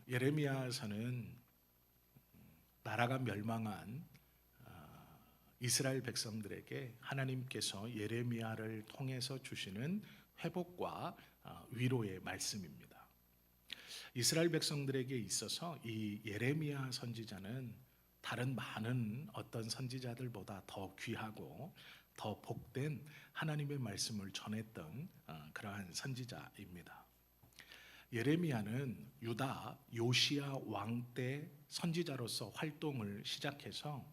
예레미야서는 나라가 멸망한 이스라엘 백성들에게 하나님께서 예레미야를 통해서 주시는 회복과 위로의 말씀입니다. 이스라엘 백성들에게 있어서 이 예레미야 선지자는 다른 많은 어떤 선지자들보다 더 귀하고 더 복된 하나님의 말씀을 전했던 그러한 선지자입니다. 예레미야는 유다 요시야 왕 때 선지자로서 활동을 시작해서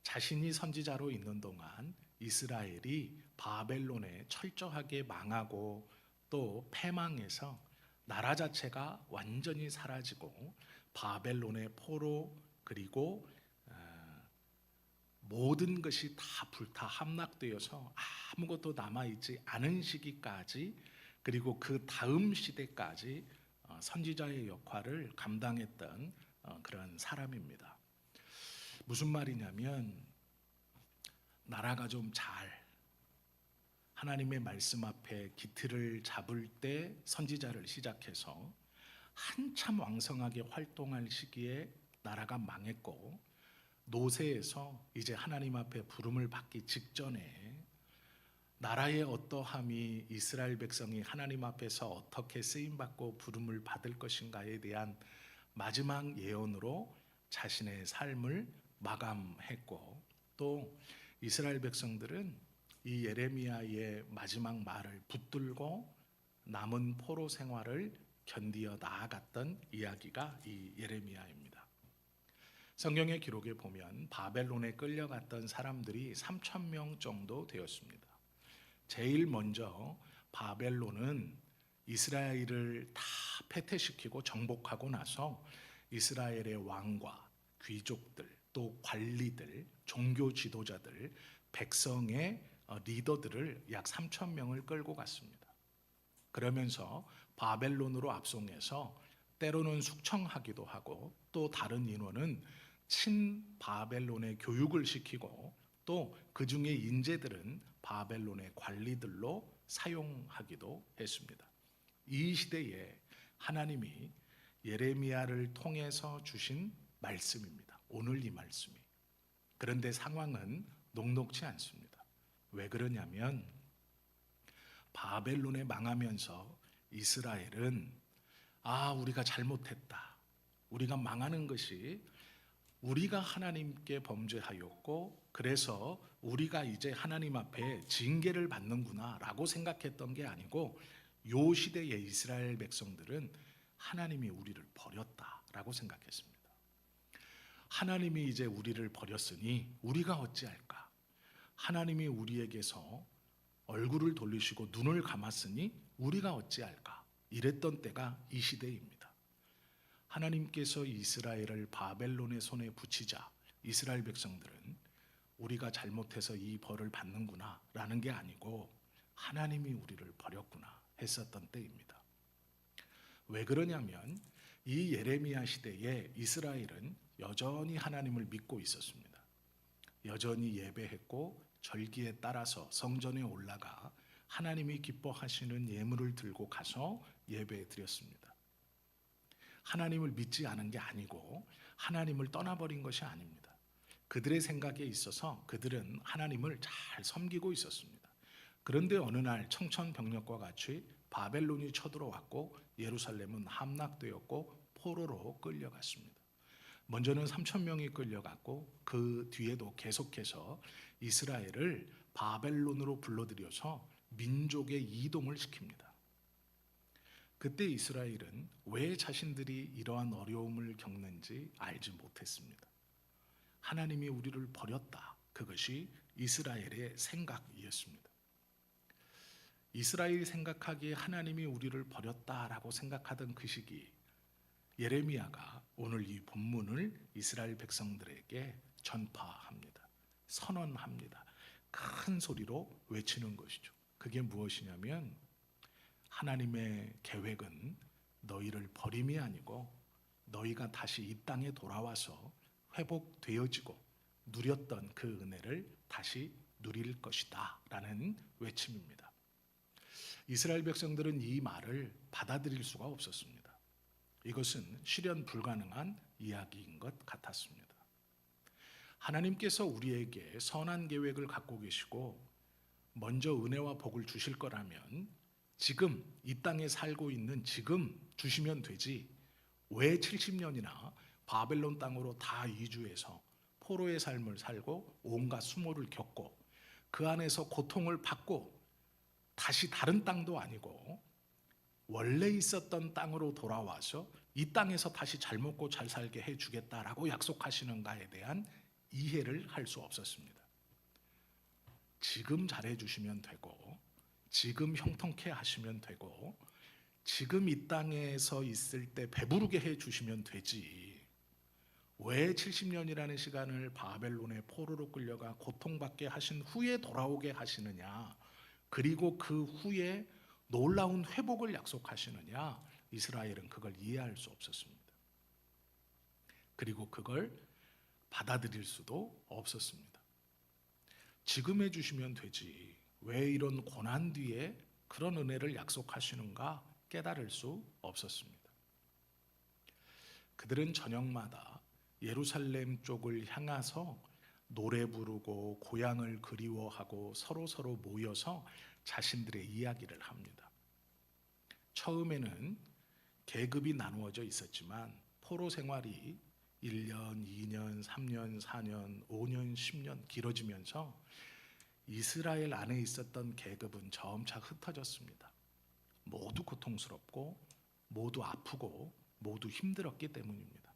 자신이 선지자로 있는 동안 이스라엘이 바벨론에 철저하게 망하고 또 패망해서 나라 자체가 완전히 사라지고 바벨론의 포로 그리고 모든 것이 다 불타 함락되어서 아무것도 남아있지 않은 시기까지 그리고 그 다음 시대까지 선지자의 역할을 감당했던 그런 사람입니다. 무슨 말이냐면 나라가 좀 잘 하나님의 말씀 앞에 기틀을 잡을 때 선지자를 시작해서 한참 왕성하게 활동할 시기에 나라가 망했고 노새에서 이제 하나님 앞에 부름을 받기 직전에 나라의 어떠함이 이스라엘 백성이 하나님 앞에서 어떻게 쓰임받고 부름을 받을 것인가에 대한 마지막 예언으로 자신의 삶을 마감했고 또 이스라엘 백성들은 이 예레미야의 마지막 말을 붙들고 남은 포로 생활을 견디어 나아갔던 이야기가 이 예레미야입니다. 성경의 기록에 보면 바벨론에 끌려갔던 사람들이 3,000명 정도 되었습니다. 제일 먼저 바벨론은 이스라엘을 다 패퇴시키고 정복하고 나서 이스라엘의 왕과 귀족들 또 관리들 종교 지도자들 백성의 리더들을 약 3,000명을 끌고 갔습니다. 그러면서 바벨론으로 압송해서 때로는 숙청하기도 하고 또 다른 인원은 친바벨론의 교육을 시키고 또 그 중에 인재들은 바벨론의 관리들로 사용하기도 했습니다. 이 시대에 하나님이 예레미야를 통해서 주신 말씀입니다. 오늘 이 말씀이. 그런데 상황은 녹록지 않습니다. 왜 그러냐면 바벨론에 망하면서 이스라엘은 우리가 잘못했다. 우리가 망하는 것이 우리가 하나님께 범죄하였고 그래서 우리가 이제 하나님 앞에 징계를 받는구나 라고 생각했던 게 아니고 요 시대의 이스라엘 백성들은 하나님이 우리를 버렸다라고 생각했습니다. 하나님이 이제 우리를 버렸으니 우리가 어찌할까? 하나님이 우리에게서 얼굴을 돌리시고 눈을 감았으니 우리가 어찌할까? 이랬던 때가 이 시대입니다. 하나님께서 이스라엘을 바벨론의 손에 붙이자 이스라엘 백성들은 우리가 잘못해서 이 벌을 받는구나 라는 게 아니고 하나님이 우리를 버렸구나 했었던 때입니다. 왜 그러냐면 이 예레미야 시대에 이스라엘은 여전히 하나님을 믿고 있었습니다. 여전히 예배했고 절기에 따라서 성전에 올라가 하나님이 기뻐하시는 예물을 들고 가서 예배 드렸습니다. 하나님을 믿지 않은 게 아니고 하나님을 떠나버린 것이 아닙니다. 그들의 생각에 있어서 그들은 하나님을 잘 섬기고 있었습니다. 그런데 어느 날 청천벽력과 같이 바벨론이 쳐들어왔고 예루살렘은 함락되었고 포로로 끌려갔습니다. 먼저는 3,000명이 끌려갔고 그 뒤에도 계속해서 이스라엘을 바벨론으로 불러들여서 민족의 이동을 시킵니다. 그때 이스라엘은 왜 자신들이 이러한 어려움을 겪는지 알지 못했습니다. 하나님이 우리를 버렸다. 그것이 이스라엘의 생각이었습니다. 이스라엘이 생각하기에 하나님이 우리를 버렸다라고 생각하던 그 시기 예레미야가 오늘 이 본문을 이스라엘 백성들에게 전파합니다. 선언합니다. 큰 소리로 외치는 것이죠. 그게 무엇이냐면 하나님의 계획은 너희를 버림이 아니고 너희가 다시 이 땅에 돌아와서 회복되어지고 누렸던 그 은혜를 다시 누릴 것이다 라는 외침입니다. 이스라엘 백성들은 이 말을 받아들일 수가 없었습니다. 이것은 실현 불가능한 이야기인 것 같았습니다. 하나님께서 우리에게 선한 계획을 갖고 계시고 먼저 은혜와 복을 주실 거라면 지금 이 땅에 살고 있는 지금 주시면 되지, 왜 70년이나 바벨론 땅으로 다 이주해서 포로의 삶을 살고 온갖 수모를 겪고 그 안에서 고통을 받고 다시 다른 땅도 아니고 원래 있었던 땅으로 돌아와서 이 땅에서 다시 잘 먹고 잘 살게 해주겠다라고 약속하시는가에 대한 이해를 할 수 없었습니다. 지금 잘해주시면 되고 지금 형통케 하시면 되고 지금 이 땅에서 있을 때 배부르게 해주시면 되지, 왜 70년이라는 시간을 바벨론의 포로로 끌려가 고통받게 하신 후에 돌아오게 하시느냐, 그리고 그 후에 놀라운 회복을 약속하시느냐, 이스라엘은 그걸 이해할 수 없었습니다. 그리고 그걸 받아들일 수도 없었습니다. 지금 해주시면 되지 왜 이런 고난 뒤에 그런 은혜를 약속하시는가 깨달을 수 없었습니다. 그들은 저녁마다 예루살렘 쪽을 향해서 노래 부르고 고향을 그리워하고 서로 모여서 자신들의 이야기를 합니다. 처음에는 계급이 나누어져 있었지만 포로 생활이 1년, 2년, 3년, 4년, 5년, 10년 길어지면서 이스라엘 안에 있었던 계급은 점차 흩어졌습니다. 모두 고통스럽고 모두 아프고 모두 힘들었기 때문입니다.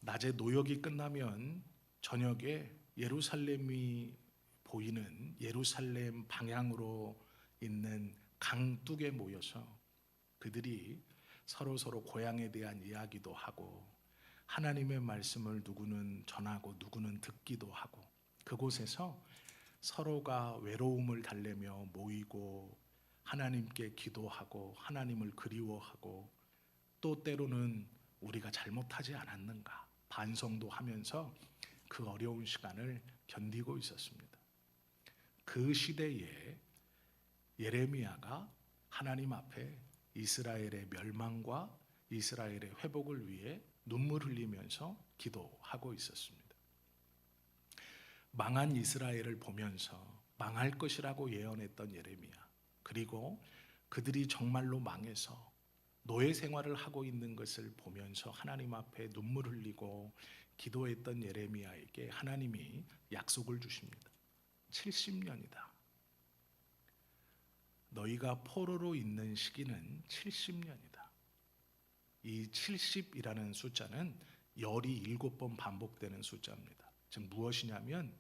낮에 노역이 끝나면 저녁에 예루살렘이 보이는 예루살렘 방향으로 있는 강둑에 모여서 그들이 서로 고향에 대한 이야기도 하고 하나님의 말씀을 누구는 전하고 누구는 듣기도 하고 그곳에서 서로가 외로움을 달래며 모이고 하나님께 기도하고 하나님을 그리워하고 또 때로는 우리가 잘못하지 않았는가 반성도 하면서 그 어려운 시간을 견디고 있었습니다. 그 시대에 예레미야가 하나님 앞에 이스라엘의 멸망과 이스라엘의 회복을 위해 눈물 흘리면서 기도하고 있었습니다. 망한 이스라엘을 보면서 망할 것이라고 예언했던 예레미야, 그리고 그들이 정말로 망해서 노예 생활을 하고 있는 것을 보면서 하나님 앞에 눈물 흘리고 기도했던 예레미야에게 하나님이 약속을 주십니다. 70년이다. 너희가 포로로 있는 시기는 70년이다. 이 70이라는 숫자는 열이 7번 반복되는 숫자입니다. 즉 무엇이냐면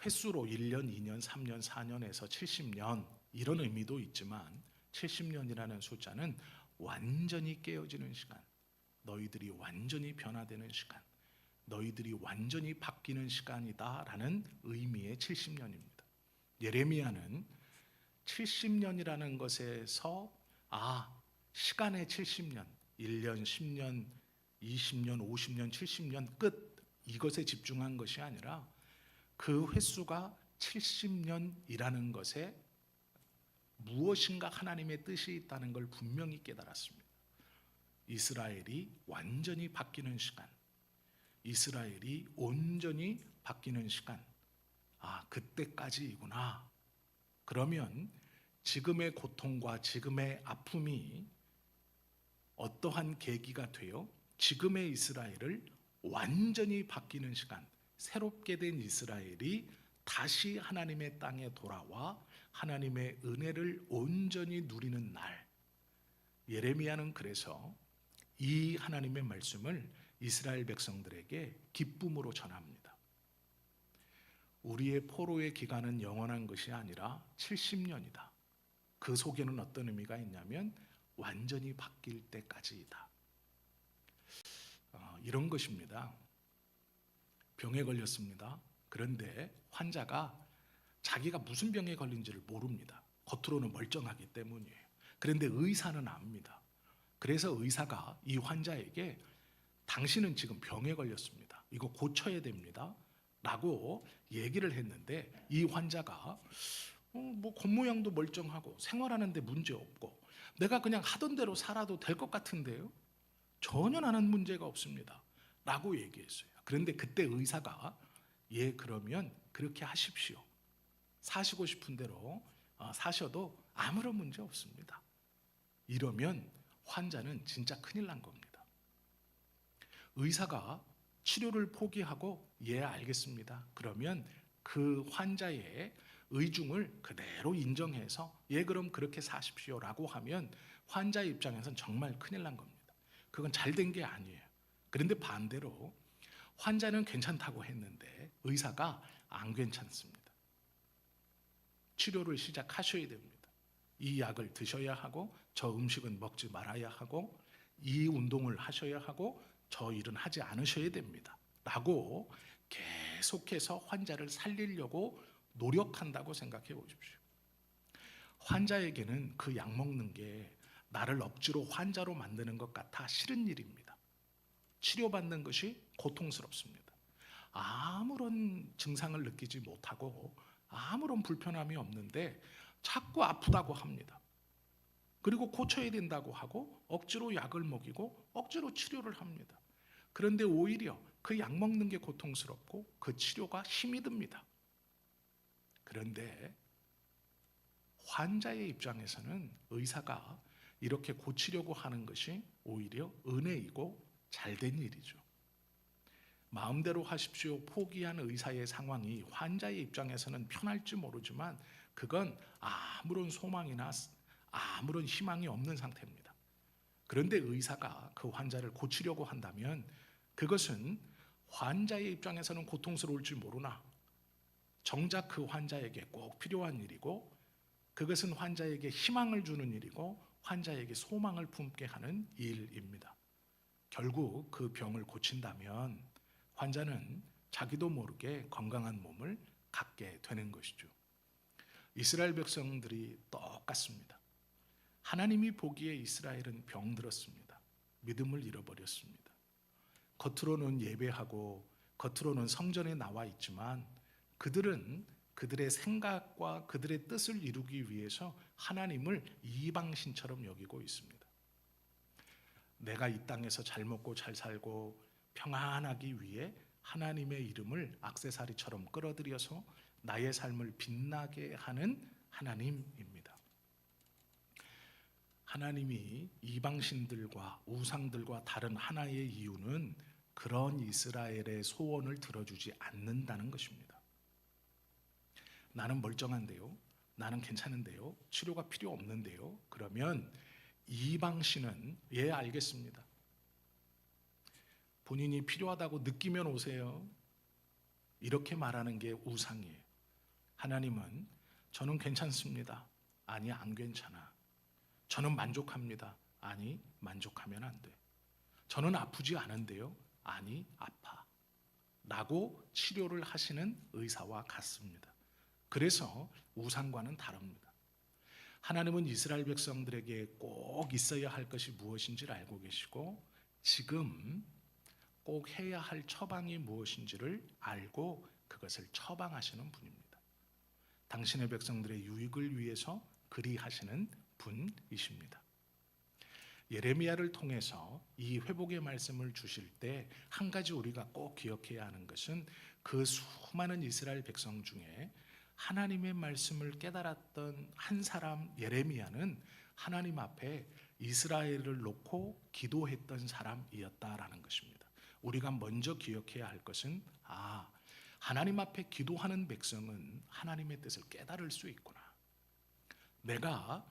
횟수로 1년, 2년, 3년, 4년에서 70년 이런 의미도 있지만 70년이라는 숫자는 완전히 깨어지는 시간, 너희들이 완전히 변화되는 시간, 너희들이 완전히 바뀌는 시간이다라는 의미의 70년입니다. 예레미야는 70년이라는 것에서 시간의 70년, 1년, 10년, 20년, 50년, 70년 끝 이것에 집중한 것이 아니라 그 횟수가 70년이라는 것에 무엇인가 하나님의 뜻이 있다는 걸 분명히 깨달았습니다. 이스라엘이 완전히 바뀌는 시간, 이스라엘이 온전히 바뀌는 시간, 그때까지이구나. 그러면 지금의 고통과 지금의 아픔이 어떠한 계기가 되어 지금의 이스라엘을 완전히 바뀌는 시간, 새롭게 된 이스라엘이 다시 하나님의 땅에 돌아와 하나님의 은혜를 온전히 누리는 날, 예레미야는 그래서 이 하나님의 말씀을 이스라엘 백성들에게 기쁨으로 전합니다. 우리의 포로의 기간은 영원한 것이 아니라 70년이다. 그 속에는 어떤 의미가 있냐면 완전히 바뀔 때까지이다. 이런 것입니다. 병에 걸렸습니다. 그런데 환자가 자기가 무슨 병에 걸린지를 모릅니다. 겉으로는 멀쩡하기 때문이에요. 그런데 의사는 압니다. 그래서 의사가 이 환자에게 당신은 지금 병에 걸렸습니다. 이거 고쳐야 됩니다. 라고 얘기를 했는데 이 환자가 겉모양도 멀쩡하고 생활하는데 문제 없고 내가 그냥 하던 대로 살아도 될 것 같은데요. 전혀 나는 문제가 없습니다. 라고 얘기했어요. 그런데 그때 의사가 예, 그러면 그렇게 하십시오. 사시고 싶은 대로 사셔도 아무런 문제 없습니다. 이러면 환자는 진짜 큰일 난 겁니다. 의사가 치료를 포기하고 예, 알겠습니다. 그러면 그 환자의 의중을 그대로 인정해서 예, 그럼 그렇게 사십시오라고 하면 환자 입장에선 정말 큰일 난 겁니다. 그건 잘 된 게 아니에요. 그런데 반대로 환자는 괜찮다고 했는데 의사가 안 괜찮습니다. 치료를 시작하셔야 됩니다. 이 약을 드셔야 하고 저 음식은 먹지 말아야 하고 이 운동을 하셔야 하고 저 일은 하지 않으셔야 됩니다. 라고 계속해서 환자를 살리려고 노력한다고 생각해 보십시오. 환자에게는 그 약 먹는 게 나를 억지로 환자로 만드는 것 같아 싫은 일입니다. 치료받는 것이 고통스럽습니다. 아무런 증상을 느끼지 못하고 아무런 불편함이 없는데 자꾸 아프다고 합니다. 그리고 고쳐야 된다고 하고 억지로 약을 먹이고 억지로 치료를 합니다. 그런데 오히려 그 약 먹는 게 고통스럽고 그 치료가 힘이 듭니다. 그런데 환자의 입장에서는 의사가 이렇게 고치려고 하는 것이 오히려 은혜이고 잘된 일이죠. 마음대로 하십시오 포기한 의사의 상황이 환자의 입장에서는 편할지 모르지만 그건 아무런 소망이나 아무런 희망이 없는 상태입니다. 그런데 의사가 그 환자를 고치려고 한다면 그것은 환자의 입장에서는 고통스러울지 모르나 정작 그 환자에게 꼭 필요한 일이고 그것은 환자에게 희망을 주는 일이고 환자에게 소망을 품게 하는 일입니다. 결국 그 병을 고친다면 환자는 자기도 모르게 건강한 몸을 갖게 되는 것이죠. 이스라엘 백성들이 똑같습니다. 하나님이 보기에 이스라엘은 병들었습니다. 믿음을 잃어버렸습니다. 겉으로는 예배하고 겉으로는 성전에 나와 있지만 그들은 그들의 생각과 그들의 뜻을 이루기 위해서 하나님을 이방신처럼 여기고 있습니다. 내가 이 땅에서 잘 먹고 잘 살고 평안하기 위해 하나님의 이름을 액세서리처럼 끌어들여서 나의 삶을 빛나게 하는 하나님입니다. 하나님이 이방신들과 우상들과 다른 하나의 이유는 그런 이스라엘의 소원을 들어주지 않는다는 것입니다. 나는 멀쩡한데요. 나는 괜찮은데요. 치료가 필요 없는데요. 그러면 이방신은 예, 알겠습니다. 본인이 필요하다고 느끼면 오세요. 이렇게 말하는 게 우상이에요. 하나님은 저는 괜찮습니다. 아니, 안 괜찮아. 저는 만족합니다. 아니, 만족하면 안 돼. 저는 아프지 않은데요. 아니, 아파. 라고 치료를 하시는 의사와 같습니다. 그래서 우상과는 다릅니다. 하나님은 이스라엘 백성들에게 꼭 있어야 할 것이 무엇인지를 알고 계시고 지금 꼭 해야 할 처방이 무엇인지를 알고 그것을 처방하시는 분입니다. 당신의 백성들의 유익을 위해서 그리하시는 분이십니다. 예레미야를 통해서 이 회복의 말씀을 주실 때 한 가지 우리가 꼭 기억해야 하는 것은 그 수많은 이스라엘 백성 중에 하나님의 말씀을 깨달았던 한 사람 예레미야는 하나님 앞에 이스라엘을 놓고 기도했던 사람이었다라는 것입니다. 우리가 먼저 기억해야 할 것은 하나님 앞에 기도하는 백성은 하나님의 뜻을 깨달을 수 있구나. 내가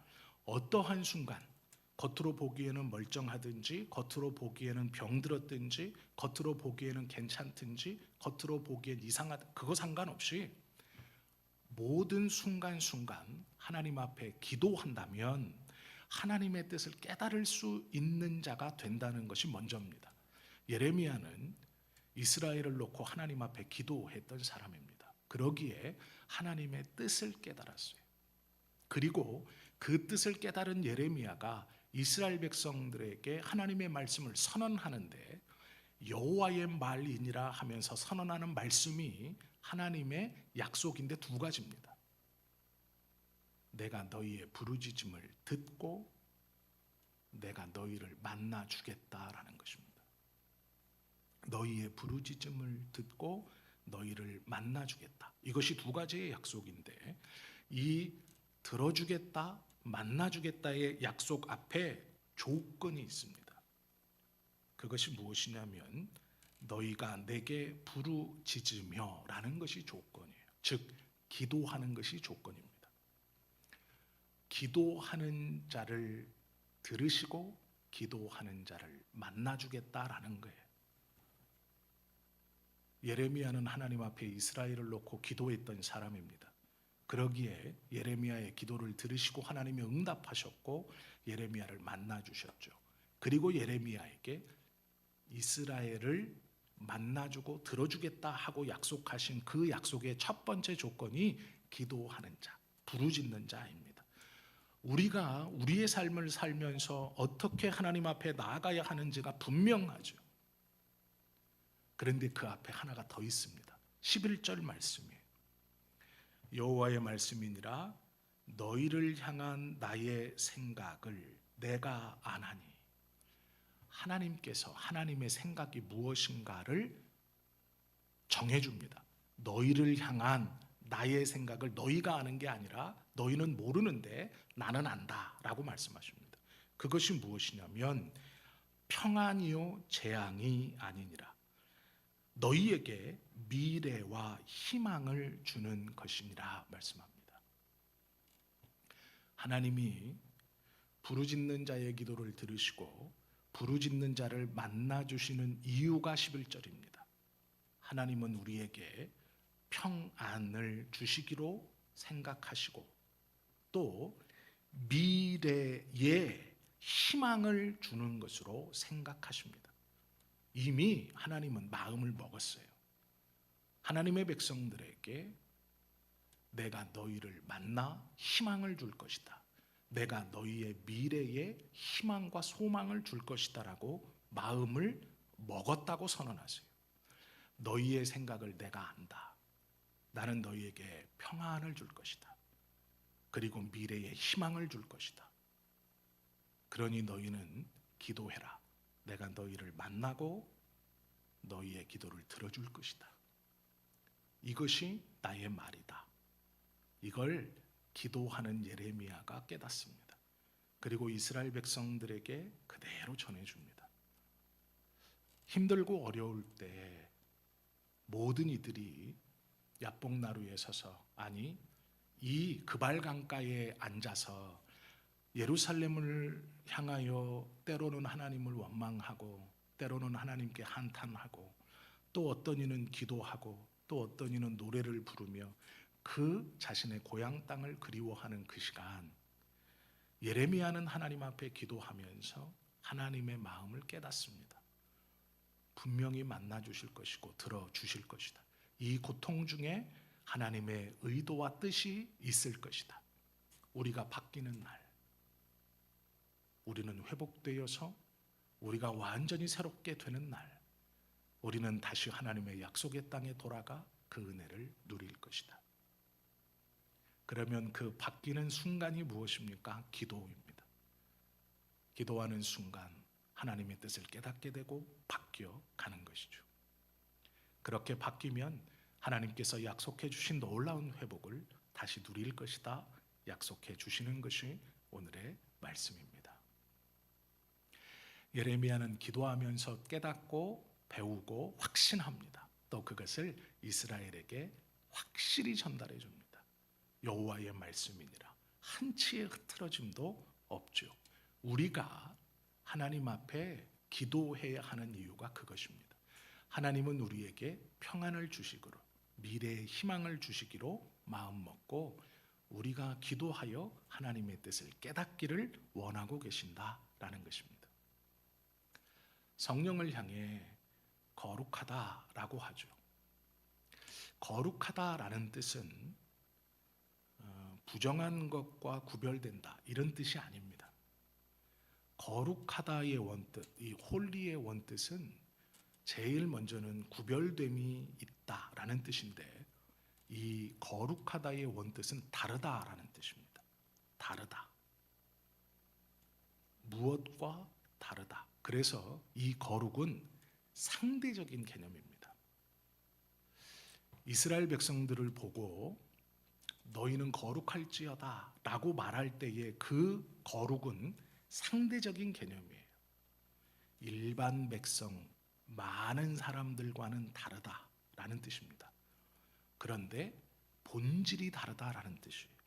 어떠한 순간 겉으로 보기에는 멀쩡하든지 겉으로 보기에는 병들었든지 겉으로 보기에는 괜찮든지 겉으로 보기엔 이상하든 그거 상관없이 모든 순간순간 하나님 앞에 기도한다면 하나님의 뜻을 깨달을 수 있는 자가 된다는 것이 먼저입니다. 예레미야는 이스라엘을 놓고 하나님 앞에 기도했던 사람입니다. 그러기에 하나님의 뜻을 깨달았어요. 그리고 그 뜻을 깨달은 예레미야가 이스라엘 백성들에게 하나님의 말씀을 선언하는데 여호와의 말이니라 하면서 선언하는 말씀이 하나님의 약속인데 두 가지입니다. 내가 너희의 부르짖음을 듣고 내가 너희를 만나 주겠다라는 것입니다. 너희의 부르짖음을 듣고 너희를 만나 주겠다. 이것이 두 가지의 약속인데, 이 들어주겠다, 만나 주겠다의 약속 앞에 조건이 있습니다. 그것이 무엇이냐면 너희가 내게 부르짖으며 라는 것이 조건이에요. 즉 기도하는 것이 조건입니다. 기도하는 자를 들으시고 기도하는 자를 만나주겠다라는 거예요. 예레미야는 하나님 앞에 이스라엘을 놓고 기도했던 사람입니다. 그러기에 예레미야의 기도를 들으시고 하나님이 응답하셨고 예레미야를 만나주셨죠. 그리고 예레미야에게 이스라엘을 만나주고 들어주겠다 하고 약속하신 그 약속의 첫 번째 조건이 기도하는 자, 부르짖는 자입니다. 우리가 우리의 삶을 살면서 어떻게 하나님 앞에 나아가야 하는지가 분명하죠. 그런데 그 앞에 하나가 더 있습니다. 11절 말씀이에요. 여호와의 말씀이니라 너희를 향한 나의 생각을 내가 아나니. 하나님께서 하나님의 생각이 무엇인가를 정해줍니다. 너희를 향한 나의 생각을 너희가 아는 게 아니라 너희는 모르는데 나는 안다 라고 말씀하십니다. 그것이 무엇이냐면 평안이요 재앙이 아니니라. 너희에게 미래와 희망을 주는 것이니라 말씀합니다. 하나님이 부르짖는 자의 기도를 들으시고 부르짖는 자를 만나주시는 이유가 11절입니다. 하나님은 우리에게 평안을 주시기로 생각하시고 또 미래에 희망을 주는 것으로 생각하십니다. 이미 하나님은 마음을 먹었어요. 하나님의 백성들에게 내가 너희를 만나 희망을 줄 것이다. 내가 너희의 미래에 희망과 소망을 줄 것이다 라고 마음을 먹었다고 선언하세요. 너희의 생각을 내가 안다. 나는 너희에게 평안을 줄 것이다. 그리고 미래에 희망을 줄 것이다. 그러니 너희는 기도해라. 내가 너희를 만나고 너희의 기도를 들어줄 것이다. 이것이 나의 말이다. 이걸 기도하는 예레미야가 깨닫습니다. 그리고 이스라엘 백성들에게 그대로 전해줍니다. 힘들고 어려울 때 모든 이들이 야복나루에 서서, 아니 이 그발 강가에 앉아서 예루살렘을 향하여 때로는 하나님을 원망하고 때로는 하나님께 한탄하고 또 어떤 이는 기도하고 또 어떤 이는 노래를 부르며 그 자신의 고향 땅을 그리워하는 그 시간, 예레미야는 하나님 앞에 기도하면서 하나님의 마음을 깨닫습니다. 분명히 만나 주실 것이고 들어 주실 것이다. 이 고통 중에 하나님의 의도와 뜻이 있을 것이다. 우리가 바뀌는 날, 우리는 회복되어서 우리가 완전히 새롭게 되는 날, 우리는 다시 하나님의 약속의 땅에 돌아가 그 은혜를 누릴 것이다. 그러면 그 바뀌는 순간이 무엇입니까? 기도입니다. 기도하는 순간 하나님의 뜻을 깨닫게 되고 바뀌어 가는 것이죠. 그렇게 바뀌면 하나님께서 약속해 주신 놀라운 회복을 다시 누릴 것이다 약속해 주시는 것이 오늘의 말씀입니다. 예레미야는 기도하면서 깨닫고 배우고 확신합니다. 또 그것을 이스라엘에게 확실히 전달해 줍니다. 여호와의 말씀이니라 한치의 흐트러짐도 없죠. 우리가 하나님 앞에 기도해야 하는 이유가 그것입니다. 하나님은 우리에게 평안을 주시기로, 미래의 희망을 주시기로 마음먹고 우리가 기도하여 하나님의 뜻을 깨닫기를 원하고 계신다라는 것입니다. 성령을 향해 거룩하다라고 하죠. 거룩하다라는 뜻은 부정한 것과 구별된다 이런 뜻이 아닙니다. 거룩하다의 원뜻, 이 홀리의 원뜻은 제일 먼저는 구별됨이 있다라는 뜻인데 이 거룩하다의 원뜻은 다르다라는 뜻입니다. 다르다. 무엇과 다르다. 그래서 이 거룩은 상대적인 개념입니다. 이스라엘 백성들을 보고 너희는 거룩할지어다 라고 말할 때의 그 거룩은 상대적인 개념이에요. 일반 백성, 많은 사람들과는 다르다라는 뜻입니다. 그런데 본질이 다르다라는 뜻이에요.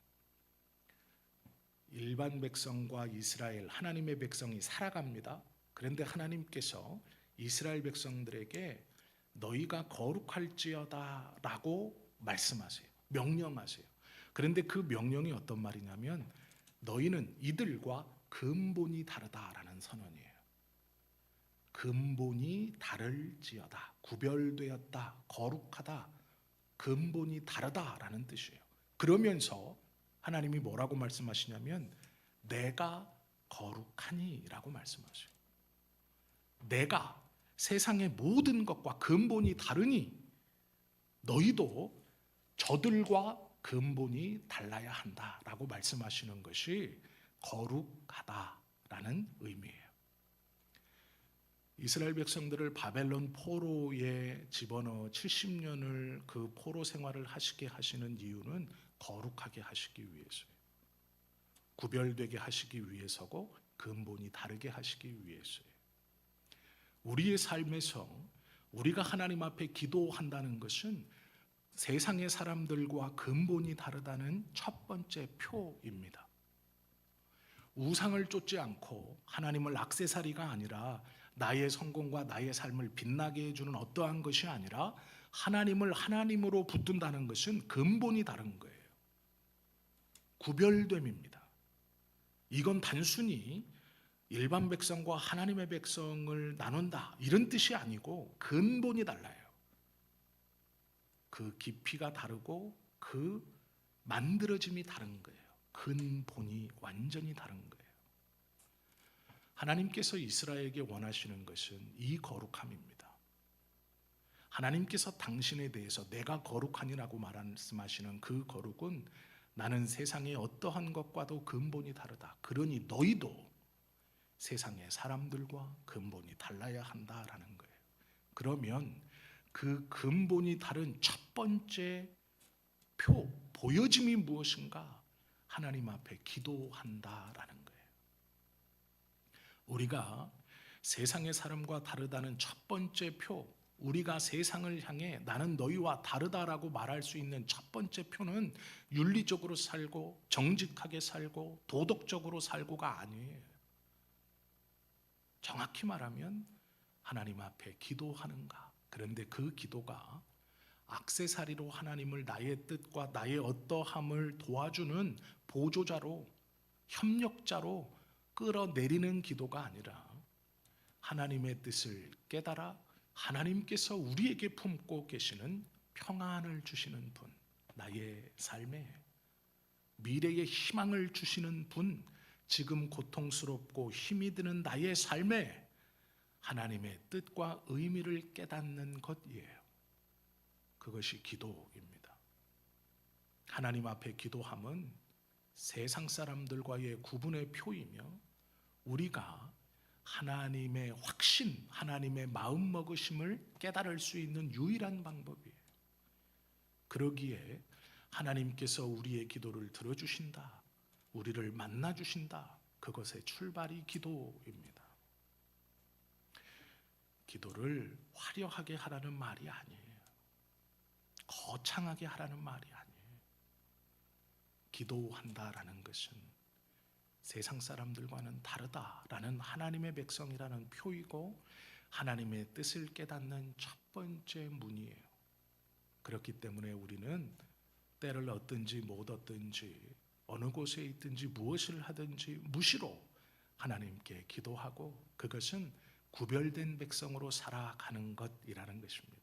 일반 백성과 이스라엘, 하나님의 백성이 살아갑니다. 그런데 하나님께서 이스라엘 백성들에게 너희가 거룩할지어다 라고 말씀하세요. 명령하세요. 그런데 그 명령이 어떤 말이냐면 너희는 이들과 근본이 다르다라는 선언이에요. 근본이 다를지어다, 구별되었다, 거룩하다, 근본이 다르다라는 뜻이에요. 그러면서 하나님이 뭐라고 말씀하시냐면 내가 거룩하니 라고 말씀하세요. 내가 세상의 모든 것과 근본이 다르니 너희도 저들과 근본이 달라야 한다라고 말씀하시는 것이 거룩하다라는 의미예요. 이스라엘 백성들을 바벨론 포로에 집어넣어 70년을 그 포로 생활을 하시게 하시는 이유는 거룩하게 하시기 위해서예요. 구별되게 하시기 위해서고 근본이 다르게 하시기 위해서예요. 우리의 삶에서 우리가 하나님 앞에 기도한다는 것은 세상의 사람들과 근본이 다르다는 첫 번째 표입니다. 우상을 쫓지 않고 하나님을 액세서리가 아니라 나의 성공과 나의 삶을 빛나게 해주는 어떠한 것이 아니라 하나님을 하나님으로 붙든다는 것은 근본이 다른 거예요. 구별됨입니다. 이건 단순히 일반 백성과 하나님의 백성을 나눈다 이런 뜻이 아니고 근본이 달라요. 그 깊이가 다르고 그 만들어짐이 다른 거예요. 근본이 완전히 다른 거예요. 하나님께서 이스라엘에게 원하시는 것은 이 거룩함입니다. 하나님께서 당신에 대해서 내가 거룩하니라고 말씀하시는 그 거룩은 나는 세상의 어떠한 것과도 근본이 다르다. 그러니 너희도 세상의 사람들과 근본이 달라야 한다라는 거예요. 그러면 그 근본이 다른 첫 번째 보여짐이 무엇인가? 하나님 앞에 기도한다라는 거예요. 우리가 세상의 사람과 다르다는 첫 번째 우리가 세상을 향해 나는 너희와 다르다라고 말할 수 있는 첫 번째 표는 윤리적으로 살고 정직하게 살고 도덕적으로 살고가 아니에요. 정확히 말하면 하나님 앞에 기도하는가. 그런데 그 기도가 액세서리로 하나님을 나의 뜻과 나의 어떠함을 도와주는 보조자로 협력자로 끌어내리는 기도가 아니라 하나님의 뜻을 깨달아 하나님께서 우리에게 품고 계시는 평안을 주시는 분, 나의 삶에 미래의 희망을 주시는 분, 지금 고통스럽고 힘이 드는 나의 삶에 하나님의 뜻과 의미를 깨닫는 것이에요. 그것이 기도입니다. 하나님 앞에 기도함은 세상 사람들과의 구분의 표이며 우리가 하나님의 확신, 하나님의 마음먹으심을 깨달을 수 있는 유일한 방법이에요. 그러기에 하나님께서 우리의 기도를 들어주신다, 우리를 만나주신다, 그것의 출발이 기도입니다. 기도를 화려하게 하라는 말이 아니에요. 거창하게 하라는 말이 아니에요. 기도한다라는 것은 세상 사람들과는 다르다라는 하나님의 백성이라는 표이고 하나님의 뜻을 깨닫는 첫 번째 문이에요. 그렇기 때문에 우리는 때를 얻든지 못 얻든지 어느 곳에 있든지 무엇을 하든지 무시로 하나님께 기도하고 그것은 구별된 백성으로 살아가는 것이라는 것입니다.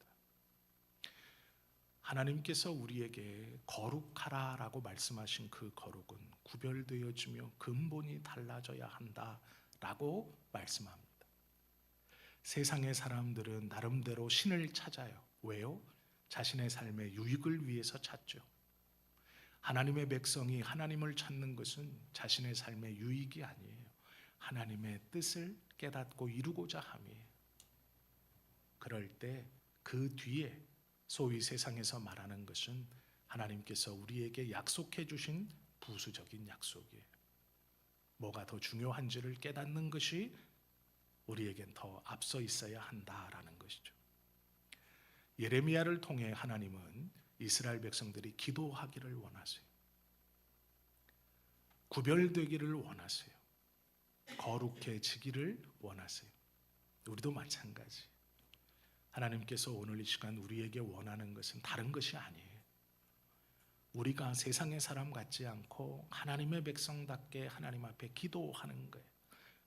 하나님께서 우리에게 거룩하라라고 말씀하신 그 거룩은 구별되어지며 근본이 달라져야 한다라고 말씀합니다. 세상의 사람들은 나름대로 신을 찾아요. 왜요? 자신의 삶의 유익을 위해서 찾죠. 하나님의 백성이 하나님을 찾는 것은 자신의 삶의 유익이 아니에요. 하나님의 뜻을 깨닫고 이루고자 함이에요. 그럴 때 그 뒤에 소위 세상에서 말하는 것은 하나님께서 우리에게 약속해 주신 부수적인 약속이에요. 뭐가 더 중요한지를 깨닫는 것이 우리에겐 더 앞서 있어야 한다라는 것이죠. 예레미야를 통해 하나님은 이스라엘 백성들이 기도하기를 원하세요. 구별되기를 원하세요. 거룩해지기를 원하세요. 우리도 마찬가지. 하나님께서 오늘 이 시간 우리에게 원하는 것은 다른 것이 아니에요. 우리가 세상의 사람 같지 않고 하나님의 백성답게 하나님 앞에 기도하는 거예요.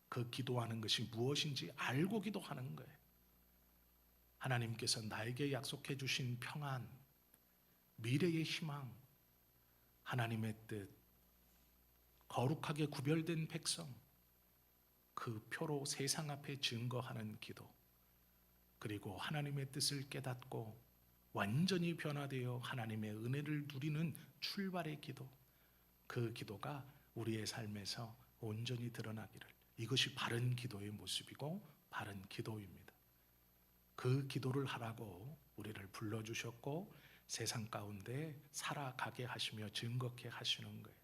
그 기도하는 것이 무엇인지 알고 기도하는 거예요. 하나님께서 나에게 약속해 주신 평안, 미래의 희망, 하나님의 뜻, 거룩하게 구별된 백성, 그 표로 세상 앞에 증거하는 기도, 그리고 하나님의 뜻을 깨닫고 완전히 변화되어 하나님의 은혜를 누리는 출발의 기도, 그 기도가 우리의 삶에서 온전히 드러나기를, 이것이 바른 기도의 모습이고 바른 기도입니다. 그 기도를 하라고 우리를 불러주셨고 세상 가운데 살아가게 하시며 증거케 하시는 거예요.